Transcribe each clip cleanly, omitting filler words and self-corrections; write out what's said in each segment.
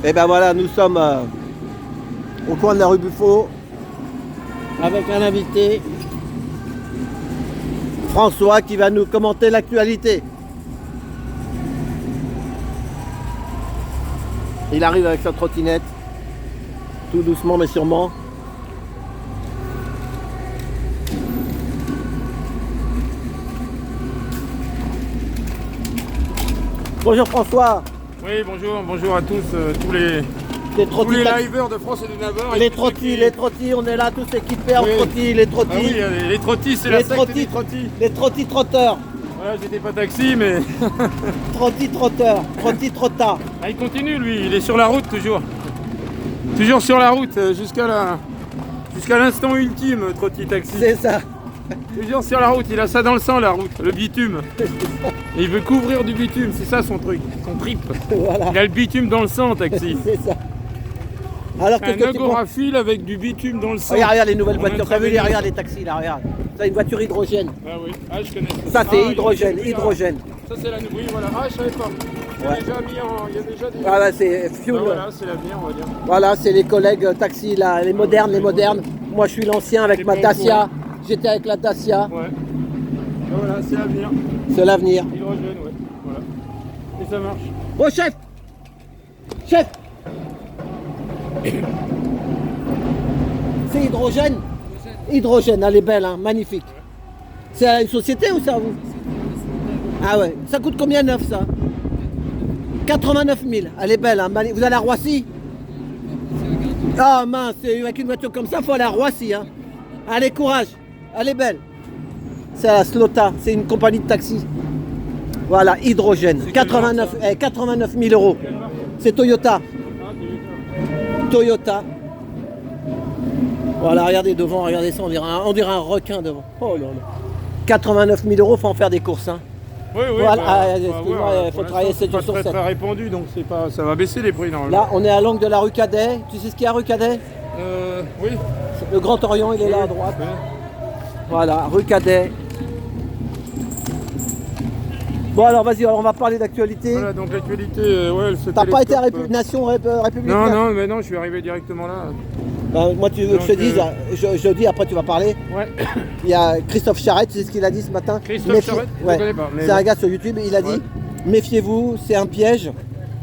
Et ben voilà, nous sommes au coin de la rue Buffo avec un invité, François, qui va nous commenter l'actualité. Il arrive avec sa trottinette, tout doucement mais sûrement. Bonjour François. Oui, bonjour à tous, tous les liveurs de France et de Navarre. Les trottis, on est là tous équipés en trottis, les trottis. Ah oui, les trottis, c'est la secte des trottis. Les trottis trotteurs. Voilà, j'étais pas taxi, mais... Trottis trotteurs, trottis trotta. Ah, il continue, lui, il est sur la route toujours. Toujours sur la route, jusqu'à l'instant ultime, trottis taxi. C'est ça. Toujours sur la route, il a ça dans le sang, la route, le bitume. Et il veut couvrir du bitume, c'est ça son truc, son trip. Voilà. Il a le bitume dans le sang, taxi. C'est ça. Alors Un agoraphile avec du bitume dans le sang. Regarde les nouvelles voitures, t'as vu, regarde les taxis là, regarde. Ça, une voiture hydrogène. Ah oui, ah, je connais. Ça c'est hydrogène, hydrogène. Ça c'est la nouvelle, voilà. Ah, je savais pas. Il y a déjà mis en... Il y a déjà des... Voilà, c'est fuel. Ah, voilà, c'est l'avenir, on va dire. Voilà, c'est les collègues taxis là, les modernes. Moi je suis l'ancien avec ma Dacia. J'étais avec la Dacia. Ouais. Ah, voilà, c'est l'avenir. C'est l'avenir. Hydrogène, ouais. Voilà. Et ça marche. Oh chef. Chef. C'est hydrogène. Hydrogène, elle est belle, hein, magnifique. C'est à une société ou c'est à vous? Ah ouais. Ça coûte combien neuf ça? 89 000. Elle est belle, hein. Vous allez à Roissy? Ah mince, avec une voiture comme ça, il faut aller à Roissy. Hein. Allez, courage. Elle est belle. C'est la Slota, c'est une compagnie de taxi. Voilà, hydrogène. 89 000 euros. C'est Toyota. Toyota. Voilà, regardez devant, regardez ça, on dirait un requin devant. Oh là là. 89 000 euros, faut en faire des courses. Hein. Oui, Voilà, excuse-moi, il faut travailler 7 jours sur 7. C'est très répandu, donc ça va baisser les prix normalement. Là, on est à l'angle de la rue Cadet. Tu sais ce qu'il y a, rue Cadet? Oui. Le Grand Orient, il est là à droite. Ouais. Voilà, rue Cadet. Bon alors vas-y, on va parler d'actualité. Voilà, donc l'actualité, ouais, ce T'as pas été à télescope, Nation République? Non, mais non, je suis arrivé directement là. Moi tu veux que je te dise, je dis après tu vas parler. Ouais. Il y a Christophe Charette, tu sais ce qu'il a dit ce matin? Christophe Charette, ouais. je connais pas. C'est un gars sur YouTube, il a dit méfiez-vous, c'est un piège.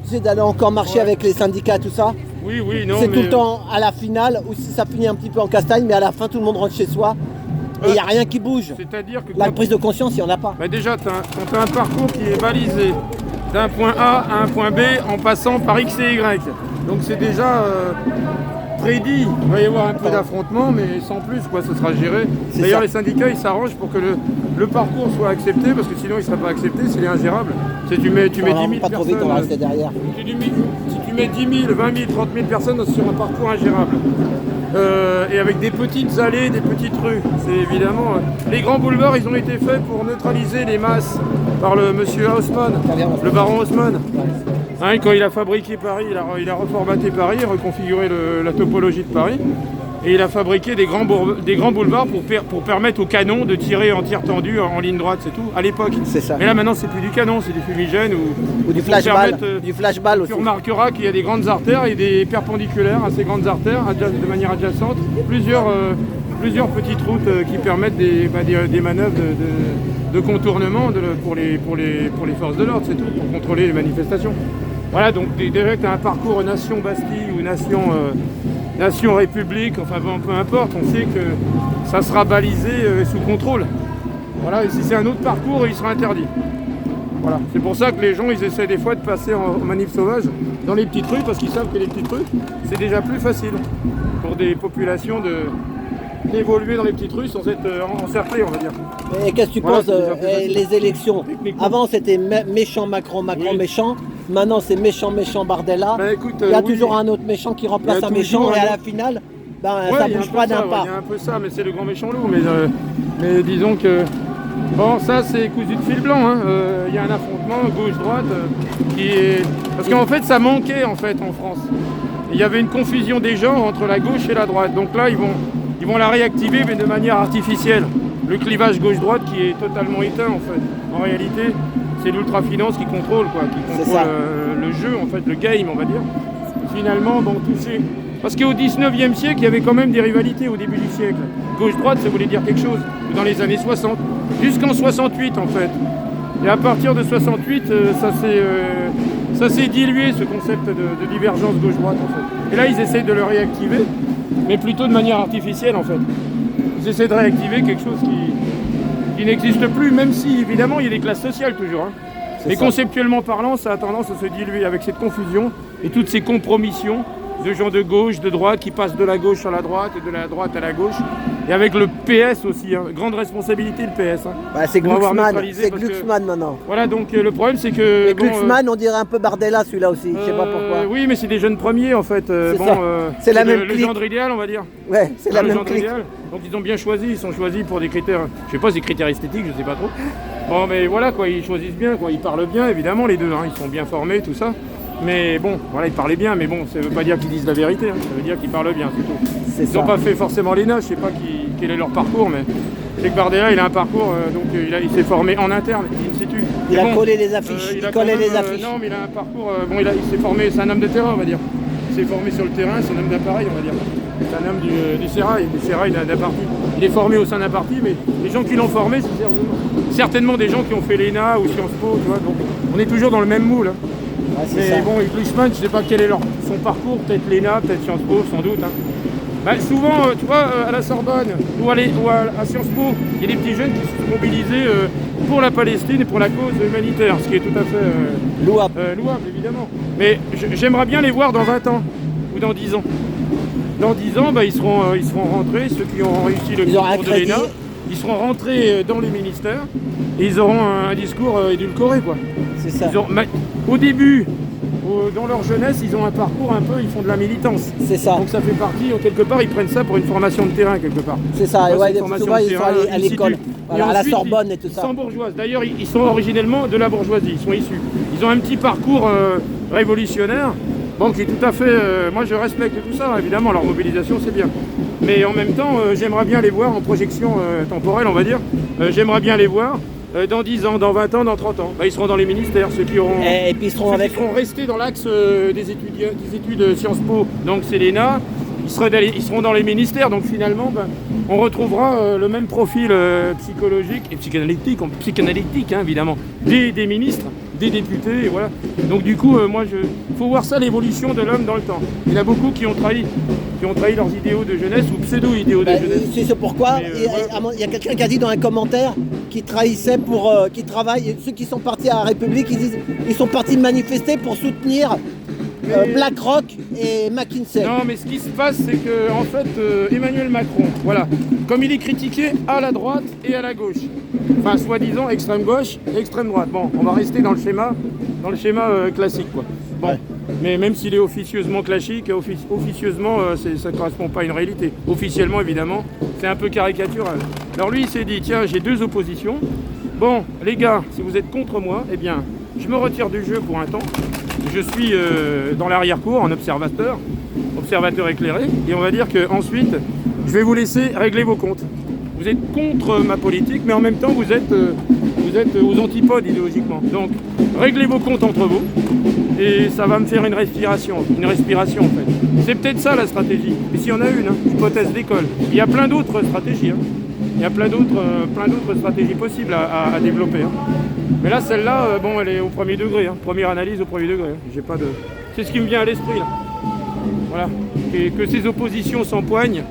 Tu sais d'aller encore marcher avec les syndicats, tout ça. Oui, non, c'est mais... tout le temps à la finale, ou si ça finit un petit peu en castagne, mais à la fin tout le monde rentre chez soi. Et il n'y a rien qui bouge. C'est-à-dire que... La prise de conscience, il n'y en a pas. Bah déjà, on fait un parcours qui est balisé d'un point A à un point B en passant par X et Y. Donc c'est déjà prédit. Il va y avoir un peu d'affrontement, mais sans plus, quoi, ce sera géré. D'ailleurs, les syndicats, ils s'arrangent pour que le parcours soit accepté, parce que sinon, il ne sera pas accepté, s'il est ingérable. Si tu mets 10 000 pas trop vite, on va rester derrière. Si tu mets 10 000, 20 000, 30 000 personnes sur un parcours ingérable, et avec des petites allées, des petites rues, c'est évidemment... les grands boulevards, ils ont été faits pour neutraliser les masses par le monsieur Haussmann, le baron Haussmann. Hein, quand il a fabriqué Paris, il a reformaté Paris, reconfiguré la topologie de Paris. Et il a fabriqué des grands boulevards pour permettre aux canons de tirer en tir tendu, en ligne droite, c'est tout, à l'époque. C'est ça. Mais là maintenant c'est plus du canon, c'est du fumigène ou du flashball. Du flashball aussi. Tu remarqueras qu'il y a des grandes artères et des perpendiculaires à ces grandes artères, de manière adjacente, plusieurs petites routes qui permettent des manœuvres de contournement pour les forces de l'ordre, c'est tout, pour contrôler les manifestations. Voilà, donc déjà que tu as un parcours Nation Bastille ou Nation République, enfin bon, peu importe, on sait que ça sera balisé sous contrôle. Voilà, et si c'est un autre parcours, il sera interdit. Voilà, c'est pour ça que les gens, ils essaient des fois de passer en manif sauvage dans les petites rues, parce qu'ils savent que les petites rues, c'est déjà plus facile pour des populations d'évoluer dans les petites rues sans être encerclées, on va dire. Et qu'est-ce que tu penses les élections? Avant c'était méchant Macron, méchant. Maintenant c'est méchant Bardella. Bah, écoute, il y a toujours un autre méchant qui remplace un méchant et à la finale, ça bouge pas d'un pas. Il y a un peu ça, mais c'est le grand méchant loup. Mais disons que bon, ça c'est cousu de fil blanc. Il y a un affrontement gauche-droite qui est... Parce qu'en fait ça manquait en France. Il y avait une confusion des genres entre la gauche et la droite. Donc là ils vont la réactiver, mais de manière artificielle. Le clivage gauche-droite qui est totalement éteint en fait. En réalité, c'est l'ultra-finance qui contrôle le jeu, en fait, le game, on va dire. finalement, bon, touché. Parce qu'au 19e siècle, il y avait quand même des rivalités au début du siècle. Gauche-droite, ça voulait dire quelque chose, dans les années 60. Jusqu'en 68, en fait. Et à partir de 68, ça s'est dilué, ce concept de divergence gauche-droite, en fait. Et là, ils essayent de le réactiver, mais plutôt de manière artificielle, en fait. Ils essaient de réactiver quelque chose qui n'existe plus, même si, évidemment, il y a des classes sociales toujours. Hein. Mais conceptuellement parlant, ça a tendance à se diluer avec cette confusion et toutes ces compromissions de gens de gauche, de droite, qui passent de la gauche à la droite et de la droite à la gauche. Et avec le PS aussi, hein. Grande responsabilité le PS. Hein. Bah, c'est Glucksmann maintenant. Voilà, donc le problème c'est que... Mais Glucksmann, on dirait un peu Bardella celui-là aussi, je sais pas pourquoi. Oui, mais c'est des jeunes premiers en fait. C'est la même le gendre idéal, on va dire. Ouais, c'est la même clique. Donc ils ont bien choisi, ils sont choisis pour des critères, je sais pas, des critères esthétiques, je sais pas trop. Bon, mais voilà quoi, ils choisissent bien, quoi. Ils parlent bien évidemment les deux, hein. Ils sont bien formés, tout ça. Mais bon, voilà, ils parlaient bien, mais bon, ça veut pas dire qu'ils disent la vérité, hein. Ça veut dire qu'ils parlent bien, c'est tout. Ils n'ont pas fait forcément l'ENA, je sais pas quel est leur parcours, mais je sais que Bardella, il a un parcours, il s'est formé en interne, in situ. Il a collé les affiches, il collait les affiches. Non, mais il a un parcours, il s'est formé, c'est un homme de terrain, on va dire. Il s'est formé sur le terrain, c'est un homme d'appareil, on va dire. C'est un homme du sérail d'un parti. Il est formé au sein d'un parti, mais les gens qui l'ont formé, c'est certainement des gens qui ont fait l'ENA ou Sciences Po, tu vois, donc on est toujours dans le même moule. Hein. Ouais, mais bon, Glucksmann, je sais pas quel est son parcours, peut-être l'ENA, peut-être Sciences Po, sans doute. Hein. Bah, souvent, tu vois, à la Sorbonne ou à Sciences Po, il y a des petits jeunes qui se sont mobilisés pour la Palestine et pour la cause humanitaire, ce qui est tout à fait louable, évidemment. Mais j'aimerais bien les voir dans 20 ans ou dans 10 ans. Dans 10 ans, bah, ils seront rentrés, ceux qui ont réussi le concours de l'ENA, ils seront rentrés dans les ministères et ils auront un discours édulcoré, quoi. C'est ça. Au début, dans leur jeunesse, ils ont un parcours un peu, ils font de la militance. C'est ça. Donc ça fait partie, quelque part, ils prennent ça pour une formation de terrain, quelque part. C'est ça, ouais, souvent ils sont allés à l'école, voilà, à la Sorbonne et tout ça. Ils sont bourgeoises. D'ailleurs, ils sont originellement de la bourgeoisie, ils sont issus. Ils ont un petit parcours révolutionnaire, bon, qui est tout à fait... moi, je respecte tout ça, évidemment, leur mobilisation, c'est bien. Mais en même temps, j'aimerais bien les voir en projection temporelle, on va dire. J'aimerais bien les voir dans 10 ans, dans 20 ans, dans 30 ans. Bah, ils seront dans les ministères, ceux qui auront... Et puis ils seront restés dans l'axe des études Sciences Po, donc c'est l'ENA. Ils seront dans les ministères, donc finalement, on retrouvera le même profil psychologique et psychanalytique, hein, évidemment, des ministres, des députés, et voilà. Donc du coup, faut voir ça, l'évolution de l'homme dans le temps. Il y en a beaucoup qui ont trahi leurs idéaux de jeunesse ou pseudo-idéaux de jeunesse. C'est pourquoi il y a quelqu'un qui a dit dans un commentaire qu'ils trahissaient qui travaillent, ceux qui sont partis à la République, ils sont partis manifester pour soutenir BlackRock et McKinsey. Non, mais ce qui se passe, c'est que en fait, Emmanuel Macron, voilà, comme il est critiqué à la droite et à la gauche, enfin soi-disant extrême gauche et extrême droite. Bon, on va rester dans le schéma classique, quoi. Bon, ouais. Mais même s'il est officieusement classique, officieusement, ça ne correspond pas à une réalité. Officiellement, évidemment, c'est un peu caricatural. Alors lui, il s'est dit, tiens, j'ai deux oppositions. Bon, les gars, si vous êtes contre moi, eh bien, je me retire du jeu pour un temps. Je suis dans l'arrière-cour en observateur éclairé, et on va dire qu'ensuite, je vais vous laisser régler vos comptes. Vous êtes contre ma politique, mais en même temps, vous êtes aux antipodes idéologiquement. Donc, réglez vos comptes entre vous, et ça va me faire une respiration en fait. C'est peut-être ça la stratégie, mais s'il y en a une, hein, hypothèse d'école. Il y a plein d'autres stratégies, hein. Il y a plein d'autres stratégies possibles à développer. Hein. Mais là, celle-là, bon, elle est au premier degré. Hein. Première analyse au premier degré. Hein. J'ai pas de... C'est ce qui me vient à l'esprit, là. Voilà. Que ces oppositions s'empoignent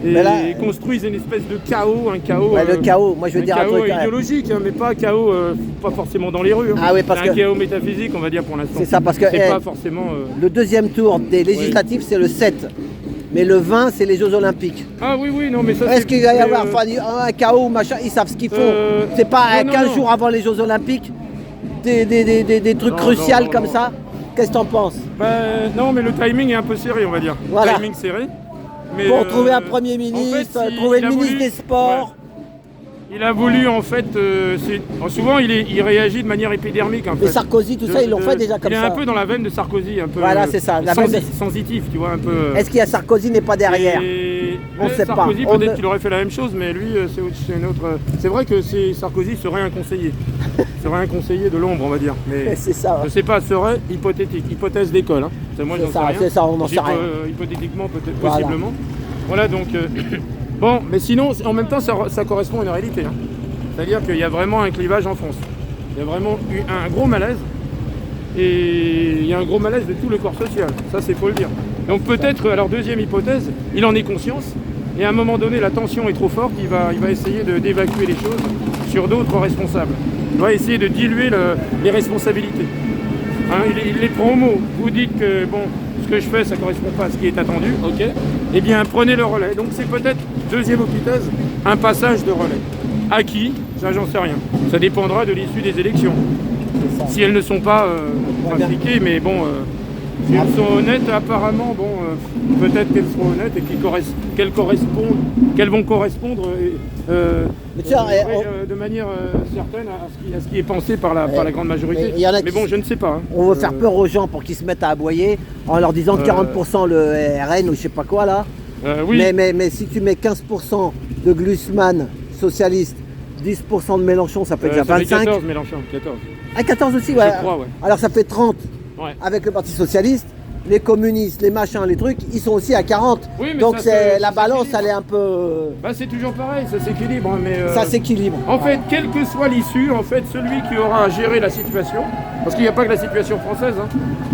et construisent une espèce de chaos, un chaos... Ouais, le chaos, moi je veux dire un truc... idéologique, hein, mais pas chaos, pas forcément dans les rues. Hein. Ah oui, parce c'est un chaos métaphysique, on va dire, pour l'instant. C'est ça, parce que... c'est pas forcément... Le deuxième tour des législatives, c'est le 7. Mais le 20, c'est les Jeux Olympiques. Ah oui, non, mais ça est-ce qu'il va y avoir un chaos, machin, ils savent ce qu'il faut. C'est pas 15 jours avant les Jeux Olympiques, des trucs cruciaux comme ça. Qu'est-ce que t'en penses? Non, mais le timing est un peu serré, on va dire. Voilà. Le timing serré. Mais pour trouver un Premier ministre, en fait, trouver le ministre des Sports. Ouais. Il a voulu, en fait, souvent il réagit de manière épidermique. En fait. Et Sarkozy, tout ça, ils l'ont fait déjà comme ça. Il est un peu dans la veine de Sarkozy, un peu voilà, c'est ça, sensitif, tu vois, un peu... Est-ce qu'il y a Sarkozy n'est pas derrière? On sait pas. Sarkozy, peut-être qu'il aurait fait la même chose, mais lui, c'est une autre. C'est vrai que Sarkozy serait un conseiller. Serait un conseiller de l'ombre, on va dire. Mais c'est ça. je sais pas, serait hypothétique, hypothèse d'école. Hein. Moi, j'en sais rien. C'est ça, on n'en sait rien. Hypothétiquement, peut-être, possiblement. Voilà, donc. Bon, mais sinon, en même temps, ça correspond à une réalité. Hein. C'est-à-dire qu'il y a vraiment un clivage en France. Il y a vraiment eu un gros malaise. Et il y a un gros malaise de tout le corps social. Ça, c'est faut le dire. Donc peut-être, alors deuxième hypothèse, il en est conscience. Et à un moment donné, la tension est trop forte. Il va essayer d'évacuer les choses sur d'autres responsables. Il va essayer de diluer les responsabilités. Hein, il les prend au mot. Vous dites que bon, ce que je fais, ça ne correspond pas à ce qui est attendu. Ok. Eh bien, prenez le relais. Donc c'est peut-être, deuxième hypothèse, un passage de relais. À qui? Ça, j'en sais rien. Ça dépendra de l'issue des élections. Si elles ne sont pas impliquées, mais bon, si elles sont honnêtes, apparemment, bon, peut-être qu'elles seront honnêtes et qu'elles vont correspondre de manière certaine à ce qui est pensé par la grande majorité. Mais bon, je ne sais pas. Hein. On veut faire peur aux gens pour qu'ils se mettent à aboyer en leur disant que 40% le RN ou je sais pas quoi là. Oui. Mais si tu mets 15% de Glucksmann, socialiste, 10% de Mélenchon, ça fait déjà 25. Ça fait 14 Mélenchon, 14. Ah, 14 aussi, ouais. Je crois, ouais. Alors ça fait 30 avec le Parti Socialiste. Les communistes, les machins, les trucs, ils sont aussi à 40. Oui, mais donc la balance, elle est un peu... Bah, c'est toujours pareil, ça s'équilibre. Hein, ça s'équilibre. En fait, quelle que soit l'issue, en fait, celui qui aura à gérer la situation, parce qu'il n'y a pas que la situation française, hein,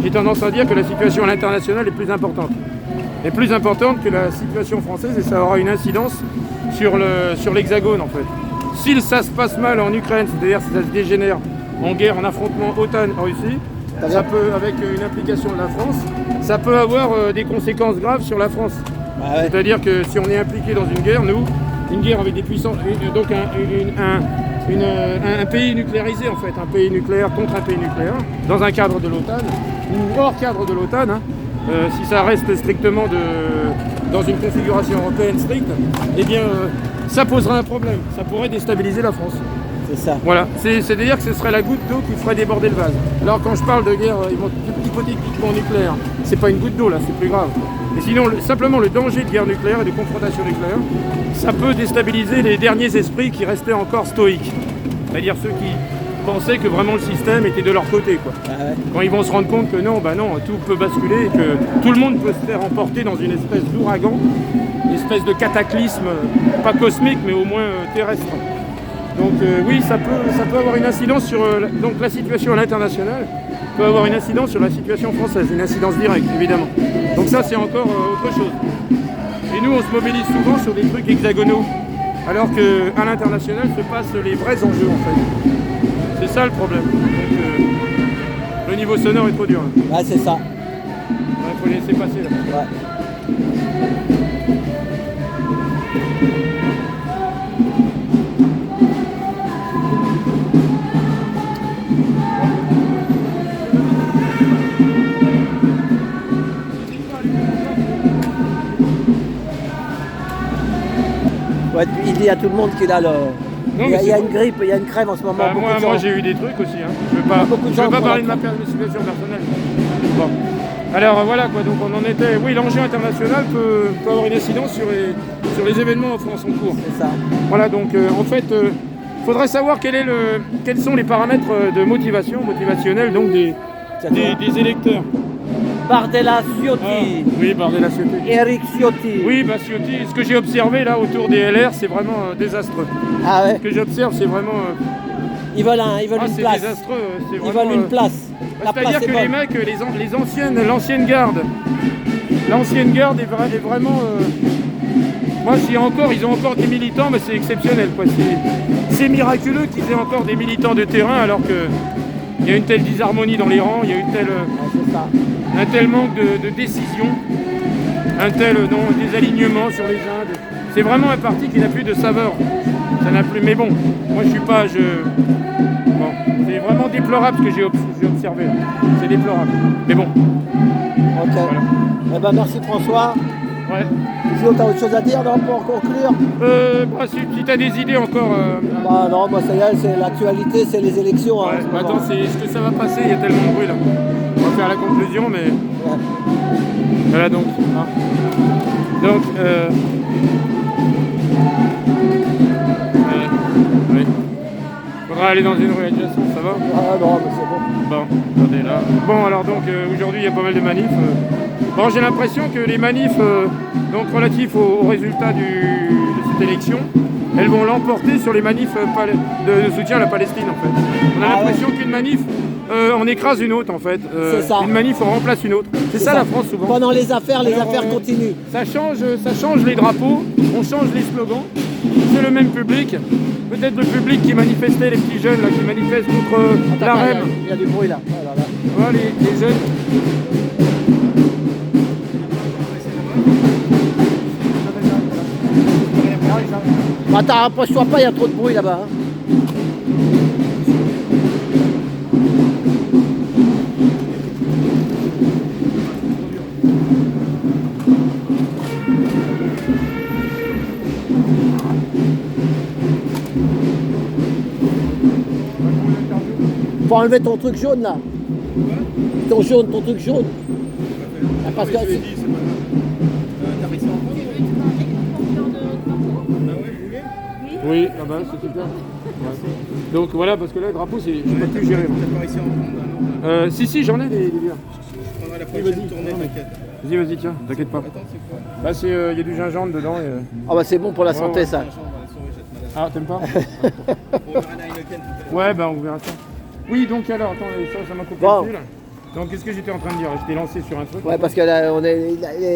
j'ai tendance à dire que la situation à l'international est plus importante. Est plus importante que la situation française et ça aura une incidence sur l'hexagone, en fait. Si ça se passe mal en Ukraine, c'est-à-dire si ça se dégénère en guerre, en affrontement OTAN-Russie, ça peut, avec une implication de la France, ça peut avoir des conséquences graves sur la France. C'est-à-dire que si on est impliqué dans une guerre, nous, une guerre avec des puissances, donc un pays nucléarisé en fait, un pays nucléaire contre un pays nucléaire, dans un cadre de l'OTAN, ou hors cadre de l'OTAN, hein, si ça reste strictement dans une configuration européenne stricte, eh bien ça poserait un problème, ça pourrait déstabiliser la France. C'est ça. Voilà, c'est-à-dire que ce serait la goutte d'eau qui ferait déborder le vase. Alors quand je parle de guerre hypothétiquement nucléaire, c'est pas une goutte d'eau là, c'est plus grave. Et sinon, simplement le danger de guerre nucléaire et de confrontation nucléaire, ça peut déstabiliser les derniers esprits qui restaient encore stoïques. C'est-à-dire ceux qui pensaient que vraiment le système était de leur côté, quoi. Quand ils vont se rendre compte que non, bah non, tout peut basculer et que tout le monde peut se faire emporter dans une espèce d'ouragan, une espèce de cataclysme, pas cosmique mais au moins terrestre. Donc oui, ça peut avoir une incidence sur donc la situation à l'international, peut avoir une incidence sur la situation française, une incidence directe évidemment. Donc ça c'est encore autre chose. Et nous on se mobilise souvent sur des trucs hexagonaux, alors qu'à l'international se passent les vrais enjeux en fait. C'est ça le problème. Donc le niveau sonore est trop dur. Là. Ouais, c'est ça. Faut laisser passer là. Ouais. Ouais, il dit à tout le monde qu'il a le... Non, il y a une grippe, il y a une crève en ce moment. Bah, moi j'ai eu des trucs aussi. Hein. Je ne veux pas parler de ma situation personnelle. Bon. Alors voilà quoi, donc on en était. Oui, l'enjeu international peut avoir une incidence sur les événements en France en cours. C'est ça. Voilà, donc en fait, il faudrait savoir quels sont les paramètres de motivation, motivationnels donc des électeurs. Bardella Ciotti. Oui, Bardella Ciotti. Eric Ciotti. Oui, bah Ciotti, ce que j'ai observé là autour des LR, c'est vraiment désastreux. Ah ouais. Ce que j'observe, c'est vraiment. Ils veulent une place. C'est désastreux. Ils veulent une place. C'est-à-dire que les mecs, l'ancienne garde est vraiment. Moi, ils ont encore des militants, mais c'est exceptionnel, quoi. C'est miraculeux qu'ils aient encore des militants de terrain, alors que il y a une telle disharmonie dans les rangs, il y a une telle. Un tel manque de décision, un tel désalignement sur les uns. C'est vraiment un parti qui n'a plus de saveur. Ça n'a plus. Mais bon, moi je suis pas. Bon, c'est vraiment déplorable ce que j'ai observé. C'est déplorable. Mais bon. Ok. Voilà. Eh ben merci François. Ouais. Sinon t'as autre chose à dire non, pour conclure bah, si tu as des idées encore. Bah non, moi ça y est, c'est l'actualité, c'est les élections. Ouais, hein, attends, est-ce que ça va passer? Il y a tellement de bruit là. On va faire la conclusion, mais. Ouais. Voilà donc. Hein. Donc, Oui. Faudra aller dans une rue adjacente, ça va? Ah non, mais c'est bon. Bon, attendez là. Bon, alors donc aujourd'hui il y a pas mal de manifs. Bon, j'ai l'impression que les manifs donc relatifs aux résultats de cette élection, elles vont l'emporter sur les manifs de soutien à la Palestine en fait. On a l'impression qu'une manif on écrase une autre en fait. C'est ça. Une manif on remplace une autre. C'est ça la France souvent. Pendant les affaires continuent. Ça change les drapeaux, on change les slogans. C'est le même public. Peut-être le public qui manifestait, les petits jeunes là, qui manifestent contre la REM. Il y a du bruit là. Oh là là. Voilà les jeunes. Attends, rapproche-toi pas, il y a trop de bruit là-bas. Hein. Faut enlever ton truc jaune là. Ton truc jaune. Ah, parce que oui, ah bah, c'est super. Ouais. Donc voilà, parce que là, le drapeau, je ne peux plus gérer. Si, j'en ai des bières. Je prendrai la prochaine tournée, t'inquiète. Vas-y, tiens, t'inquiète pas. Attends, c'est quoi? Bah, il y a du gingembre dedans. ah bah c'est bon pour la santé ça. Ah, t'aimes pas? On verra la Heineken tout à l'heure. Ouais, bah on verra ça. Oui, donc alors, attends, ça m'a coupé Bon. le fil. Donc qu'est-ce que j'étais en train de dire? J'étais lancé sur un truc. Ouais, parce que là,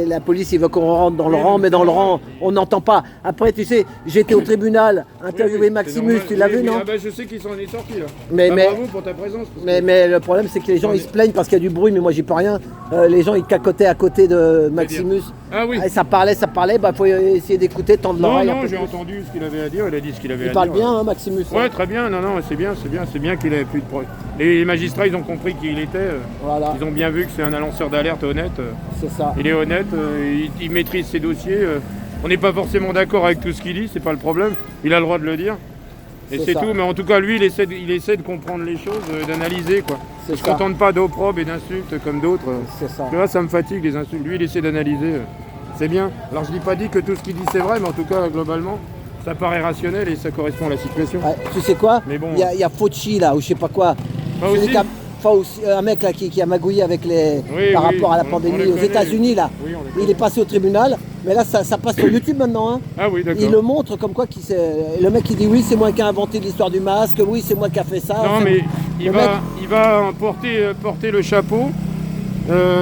la police, il veut qu'on rentre dans le rang, mais dans le rang, on n'entend pas. Après, tu sais, j'étais au tribunal, interviewé Maximus, tu l'as vu, non? Ah bah je sais qu'il s'en est sorti là. Mais- Bah, mais- bravo pour ta présence. parce que- Mais le problème, c'est que les gens, ils se plaignent parce qu'il y a du bruit, mais moi, j'y peux rien. Les gens, ils cacotaient à côté de Maximus. Ah oui. Et ça parlait, bah, faut essayer d'écouter, tendre Non, l'oreille un non, peu j'ai plus. entendu ce qu'il avait à dire, il a dit ce qu'il avait à Il dire. parle bien, hein, Maximus. hein. Ouais, très bien, non, c'est bien qu'il ait plus de problème. Les magistrats, ils ont compris qui il était, Voilà, ils ont bien vu que c'est un lanceur d'alerte honnête, c'est ça. il est honnête, il maîtrise ses dossiers, on n'est pas forcément d'accord avec tout ce qu'il dit, c'est pas le problème, il a le droit de le dire, et C'est c'est ça. tout, mais en tout cas, lui, il essaie de comprendre les choses, d'analyser, quoi. C'est Il se ça. contente pas d'opprobre et d'insultes comme d'autres. C'est ça. Tu vois, ça me fatigue les insultes, lui, il essaie d'analyser, c'est bien. Alors, je dis pas dit que tout ce qu'il dit c'est vrai, mais en tout cas, globalement, ça paraît rationnel et ça correspond à la situation. Ouais, tu sais quoi? Mais bon. Il y a Fauci là, ou je sais pas quoi. Pas Celui aussi qui a- un mec là qui a magouillé avec les Oui, par oui, rapport à la on pandémie le aux connaît, États-Unis là. Oui, on le Il connaît. est passé au tribunal, mais là ça passe sur YouTube maintenant. Hein. Ah oui, d'accord. Il le montre comme quoi le mec il dit oui c'est moi qui ai inventé l'histoire du masque, oui c'est moi qui a fait ça. Non, c'est- mais il le va porter le chapeau.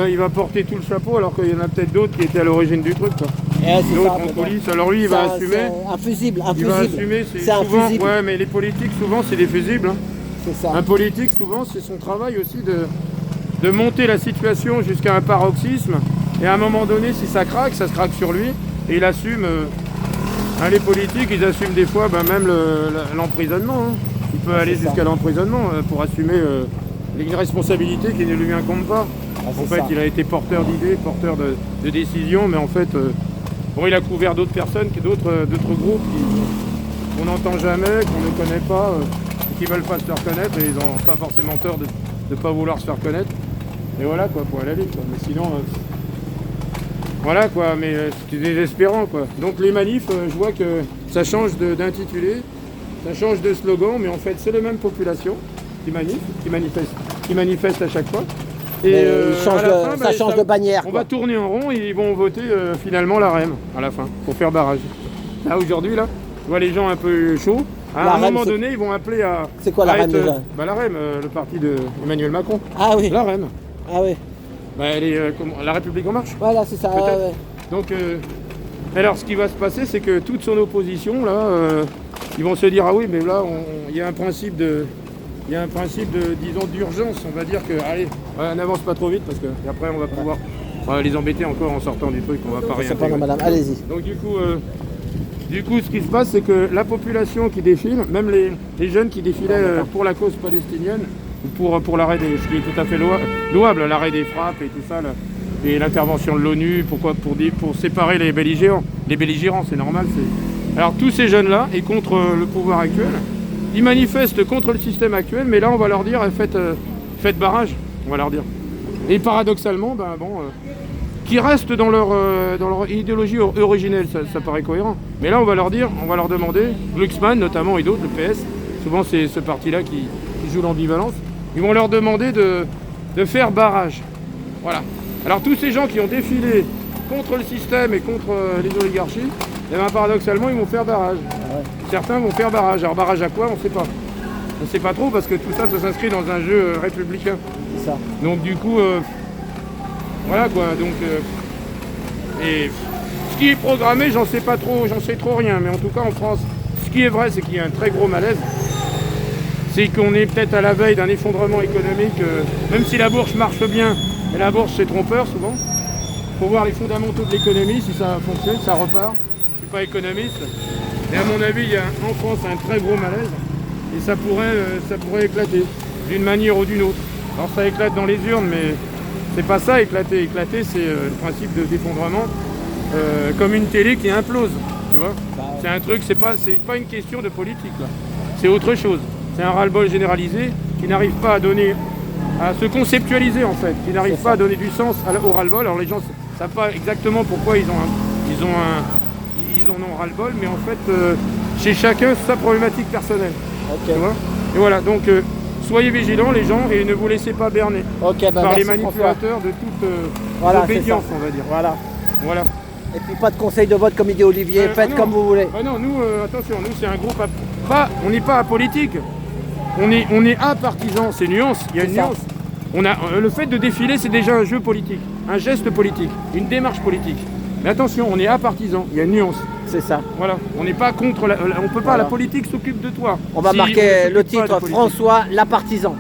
Il va porter tout le chapeau alors qu'il y en a peut-être d'autres qui étaient à l'origine du truc. Quoi. c'est D'autres ça, en mais bon. coulisses. Alors lui, il va assumer. C'est un fusible, Il va assumer. C'est un souvent, fusible. ouais, mais les politiques, souvent, c'est des fusibles. Hein. C'est ça. Un politique, souvent, c'est son travail aussi de monter la situation jusqu'à un paroxysme. Et à un moment donné, si ça se craque sur lui. Et il assume. Les politiques, ils assument des fois même l'emprisonnement. Hein. Il peut aller c'est ça. jusqu'à l'emprisonnement pour assumer une responsabilité qui ne lui incombe pas. Ah, En c'est fait, ça. il a été porteur d'idées, porteur de décisions, mais en fait, bon, il a couvert d'autres personnes, d'autres groupes qu'on n'entend jamais, qu'on ne connaît pas, et qui veulent pas se faire connaître, et ils n'ont pas forcément tort de ne pas vouloir se faire connaître. Et voilà quoi, pour aller vite. Quoi. Mais sinon, voilà quoi, mais c'est désespérant quoi. Donc les manifs, je vois que ça change d'intitulé, ça change de slogan, mais en fait, c'est la même population qui manifeste à chaque fois. Et Mais il change à la de- fin, ça change de bannière, On quoi. va tourner en rond et ils vont voter finalement la REM à la fin pour faire barrage. Là aujourd'hui, là, je vois les gens un peu chauds. À La un REM, moment c'est- donné, ils vont appeler à. C'est quoi la à REM, être, déjà La REM, le parti de Emmanuel Macron. Ah oui, La REM. ah oui. Bah, elle est, la République en marche. Voilà c'est ça. Peut-être. ouais, ouais. Donc, alors ce qui va se passer, c'est que toute son opposition, là, ils vont se dire ah oui, mais là, il y a un principe disons, d'urgence. On va dire que, allez, n'avance pas trop vite parce que et après, on va pouvoir les embêter encore en sortant du truc. On va pas rien. C'est pas mal, madame, allez-y. Donc du coup, ce qui se passe, c'est que la population qui défile, même les jeunes qui défilaient pour la cause palestinienne, ou pour l'arrêt ce qui est tout à fait louable, l'arrêt des frappes et tout ça, là, et l'intervention de l'ONU, pour séparer les belligérants. Les belligérants, c'est normal. Alors tous ces jeunes-là, et contre le pouvoir actuel, ils manifestent contre le système actuel, mais là on va leur dire faites barrage, on va leur dire. Et paradoxalement, qui restent dans leur idéologie originelle, ça paraît cohérent. Mais là, on va leur demander, Glucksmann notamment et d'autres, le PS, souvent c'est ce parti-là qui joue l'ambivalence, ils vont leur demander de faire barrage. Voilà. Alors tous ces gens qui ont défilé contre le système et contre les oligarchies, eh bien, paradoxalement, ils vont faire barrage. Certains vont faire barrage. Alors barrage à quoi? On ne sait pas. On ne sait pas trop parce que tout ça, ça s'inscrit dans un jeu républicain. C'est ça. Donc du coup, voilà quoi. Donc, et ce qui est programmé, j'en sais trop rien. Mais en tout cas, en France, ce qui est vrai, c'est qu'il y a un très gros malaise. C'est qu'on est peut-être à la veille d'un effondrement économique, même si la bourse marche bien, et la bourse c'est trompeur souvent. Il faut voir les fondamentaux de l'économie, si ça fonctionne, ça repart. Je ne suis pas économiste, mais à mon avis, il y a en France un très gros malaise, et ça pourrait éclater, d'une manière ou d'une autre. Alors ça éclate dans les urnes, mais c'est pas ça éclater. Éclater, c'est le principe de d'effondrement, comme une télé qui implose, tu vois. C'est un truc, c'est pas une question de politique, là. C'est autre chose. C'est un ras-le-bol généralisé qui n'arrive pas à se conceptualiser en fait, qui n'arrive pas à donner du sens au ras-le-bol. Alors les gens ne savent pas exactement pourquoi ils en ont ras-le-bol, mais en fait, chez chacun, sa problématique personnelle. Ok. Tu vois, et voilà, donc soyez vigilants les gens et ne vous laissez pas berner par les manipulateurs de toute obédience, on va dire. Voilà. Et puis pas de conseil de vote comme il dit Olivier, faites non. comme vous voulez. Non, nous, attention, nous c'est un groupe, on n'est pas apolitique. On est apartisan, c'est nuance, il y a une nuance. Le fait de défiler, c'est déjà un jeu politique, un geste politique, une démarche politique. Mais attention, on est apartisan, il y a une nuance. C'est ça. Voilà, on n'est pas contre, on peut pas, la politique s'occupe de toi. On va marquer le titre, François Lapartisan.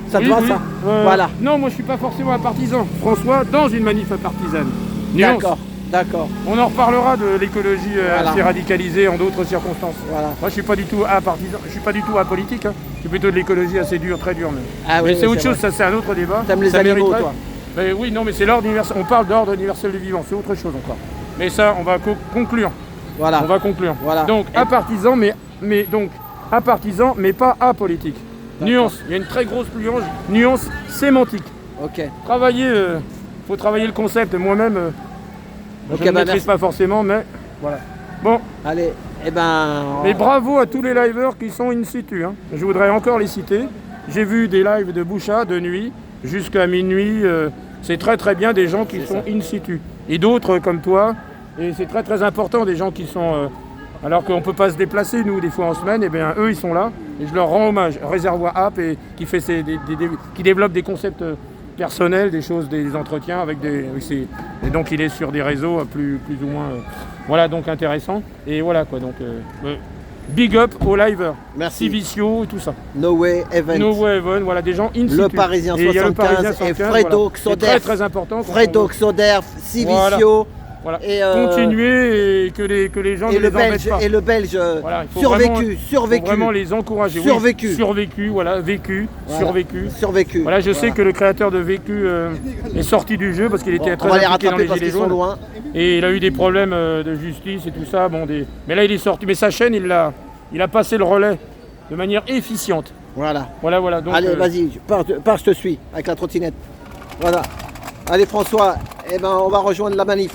Ça te va ça? Voilà. Non, moi je suis pas forcément un partisan. François, dans une manif partisane. Nuance. D'accord. On en reparlera de l'écologie assez radicalisée en d'autres circonstances. Voilà. Moi je suis pas du tout partisan, je suis pas du tout apolitique, hein. Je suis plutôt de l'écologie assez dure, très dure même. Ah, mais oui, c'est autre chose, ça c'est un autre débat. T'aimes les animaux toi? Mais oui, non mais c'est l'ordre universel, on parle d'ordre universel du vivant, c'est autre chose encore. Mais ça, on va conclure. Voilà. On va conclure. Voilà. Donc apartisan, donc apartisan, mais pas apolitique. Nuance, il y a une très grosse nuance sémantique. Ok. Faut travailler le concept. Moi-même, je ne maîtrise pas forcément, mais voilà. Bon. Allez, Mais bravo à tous les liveurs qui sont in situ. Hein. Je voudrais encore les citer. J'ai vu des lives de Boucha de nuit jusqu'à minuit. C'est très très bien des gens qui sont in situ. Et d'autres comme toi. Et c'est très très important des gens qui sont... alors qu'on ne peut pas se déplacer, nous, des fois en semaine, et bien eux, ils sont là. Et je leur rends hommage. Réservoir App, qui développe des concepts personnels, des choses, des entretiens avec des... Et donc il est sur des réseaux plus ou moins... voilà, donc intéressant. Et voilà quoi, donc... big up aux liveurs. Merci. Civicio et tout ça. No Way Event. Voilà, des gens in situ. Le Parisien 75 et Fredo Xoder. C'est très important. Fredo Xoder, Civicio. Voilà. Et continuer et que les gens ne les embêtent pas. Et le Belge voilà, survécu. Faut vraiment les encourager. Survécu. Oui, survécu, voilà, vécu, voilà. Survécu. Voilà, je sais que le créateur de Vécu est sorti du jeu parce qu'il était très impliqué dans les gilets jaunes. Loin. Et il a eu des problèmes de justice et tout ça. Mais là, il est sorti. Mais sa chaîne, il a passé le relais de manière efficiente. Voilà. Donc, allez, vas-y, pars, je te suis avec la trottinette. Voilà. Allez, François, on va rejoindre la manif.